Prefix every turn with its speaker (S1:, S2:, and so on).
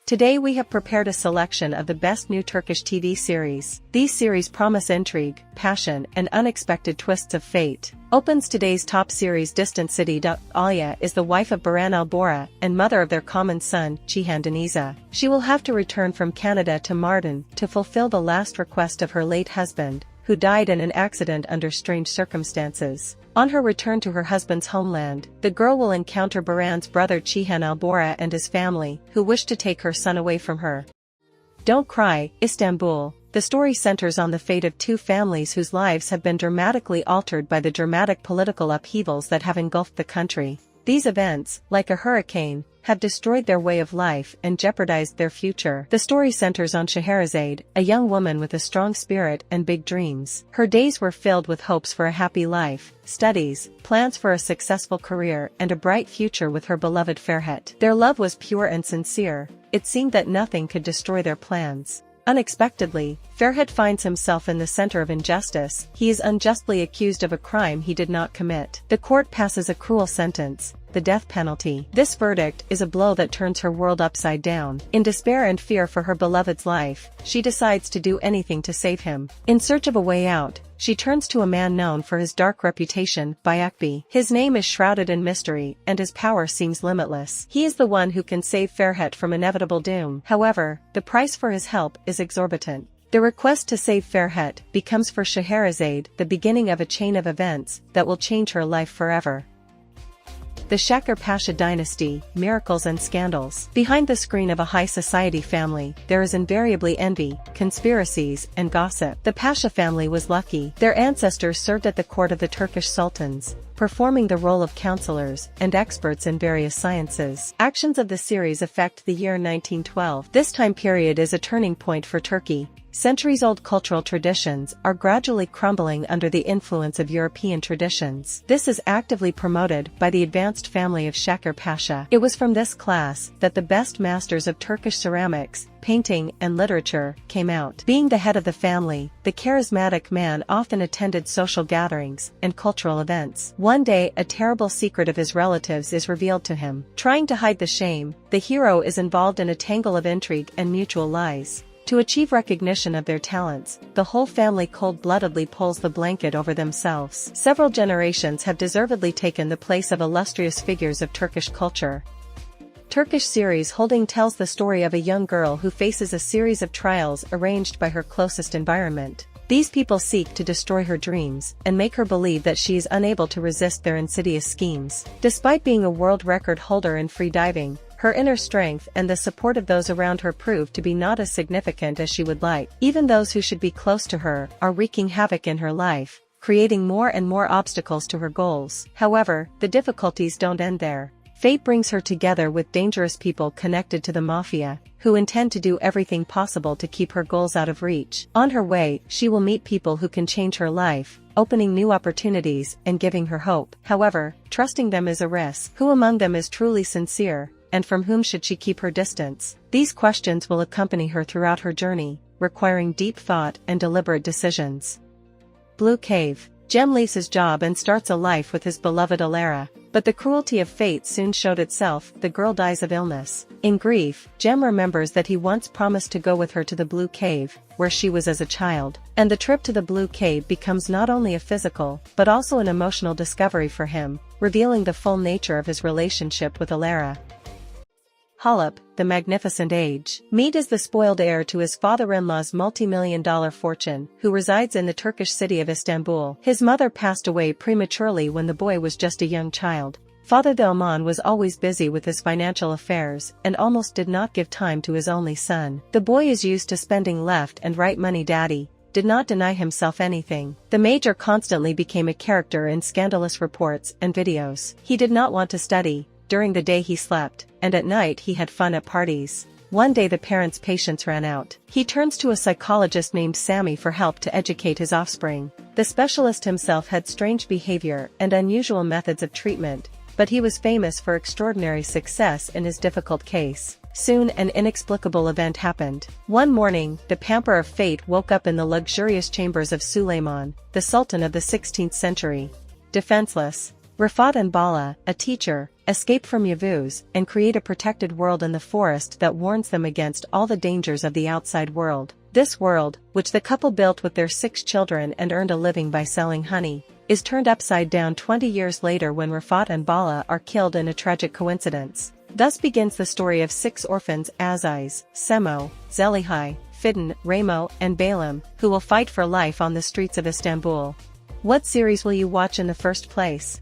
S1: Today we have prepared a selection of the best new Turkish TV series. These series promise intrigue, passion, and unexpected twists of fate. Opens today's top series Distant City. Alya is the wife of Baran al-Bora and mother of their common son, Cihan Deniza. She will have to return from Canada to Mardin to fulfill the last request of her late husband, who died in an accident under strange circumstances. On her return to her husband's homeland, the girl will encounter Baran's brother Cihan al-Bora and his family, who wish to take her son away from her. Don't Cry, Istanbul. The story centers on the fate of two families whose lives have been dramatically altered by the dramatic political upheavals that have engulfed the country. These events, like a hurricane, have destroyed their way of life and jeopardized their future. The story centers on Scheherazade, a young woman with a strong spirit and big dreams. Her days were filled with hopes for a happy life, studies, plans for a successful career, and a bright future with her beloved Ferhat. Their love was pure and sincere. It seemed that nothing could destroy their plans. Unexpectedly, Ferhat finds himself in the center of injustice. He is unjustly accused of a crime he did not commit. The court passes a cruel sentence, the death penalty. This verdict is a blow that turns her world upside down. In despair and fear for her beloved's life, she decides to do anything to save him. In search of a way out, she turns to a man known for his dark reputation, Bayakbi. His name is shrouded in mystery, and his power seems limitless. He is the one who can save Ferhat from inevitable doom. However, the price for his help is exorbitant. The request to save Ferhat becomes for Scheherazade the beginning of a chain of events that will change her life forever. The Shakir Pasha Dynasty, Miracles and Scandals. Behind the screen of a high society family, there is invariably envy, conspiracies, and gossip. The Pasha family was lucky. Their ancestors served at the court of the Turkish sultans, performing the role of counselors and experts in various sciences. Actions of the series affect the year 1912. This time period is a turning point for Turkey. Centuries-old cultural traditions are gradually crumbling under the influence of European traditions. This is actively promoted by the advanced family of Shakir Pasha. It was from this class that the best masters of Turkish ceramics, painting, and literature came out. Being the head of the family, the charismatic man often attended social gatherings and cultural events. One day, a terrible secret of his relatives is revealed to him. Trying to hide the shame, the hero is involved in a tangle of intrigue and mutual lies. To achieve recognition of their talents, the whole family cold-bloodedly pulls the blanket over themselves. Several generations have deservedly taken the place of illustrious figures of Turkish culture. Turkish series Holding tells the story of a young girl who faces a series of trials arranged by her closest environment. These people seek to destroy her dreams and make her believe that she is unable to resist their insidious schemes. Despite being a world record holder in free diving, her inner strength and the support of those around her prove to be not as significant as she would like. Even those who should be close to her are wreaking havoc in her life, creating more and more obstacles to her goals. However, the difficulties don't end there. Fate brings her together with dangerous people connected to the mafia, who intend to do everything possible to keep her goals out of reach. On her way, she will meet people who can change her life, opening new opportunities and giving her hope. However, trusting them is a risk. Who among them is truly sincere, and from whom should she keep her distance? These questions will accompany her throughout her journey, requiring deep thought and deliberate decisions. Blue Cave. Cem leaves his job and starts a life with his beloved Alara, but the cruelty of fate soon showed itself. The girl dies of illness. In grief, Cem remembers that he once promised to go with her to the Blue Cave, where she was as a child, and the trip to the Blue Cave becomes not only a physical, but also an emotional discovery for him, revealing the full nature of his relationship with Alara. Holop, The Magnificent Age. Meet is the spoiled heir to his father-in-law's multi-million-dollar fortune, who resides in the Turkish city of Istanbul. His mother passed away prematurely when the boy was just a young child. Father Delman was always busy with his financial affairs and almost did not give time to his only son. The boy is used to spending left and right money. Daddy did not deny himself anything. The major constantly became a character in scandalous reports and videos. He did not want to study. During the day he slept, and at night he had fun at parties. One day the parents' patience ran out. He turns to a psychologist named Sami for help to educate his offspring. The specialist himself had strange behavior and unusual methods of treatment, but he was famous for extraordinary success in his difficult case. Soon an inexplicable event happened. One morning, the pamper of fate woke up in the luxurious chambers of Suleiman, the Sultan of the 16th century. Defenseless. Rafat and Bala, a teacher, escape from Yavuz, and create a protected world in the forest that warns them against all the dangers of the outside world. This world, which the couple built with their 6 children and earned a living by selling honey, is turned upside down 20 years later when Rafat and Bala are killed in a tragic coincidence. Thus begins the story of 6 orphans: Aziz, Semo, Zelihai, Fidan, Ramo, and Balaam, who will fight for life on the streets of Istanbul. What series will you watch in the first place?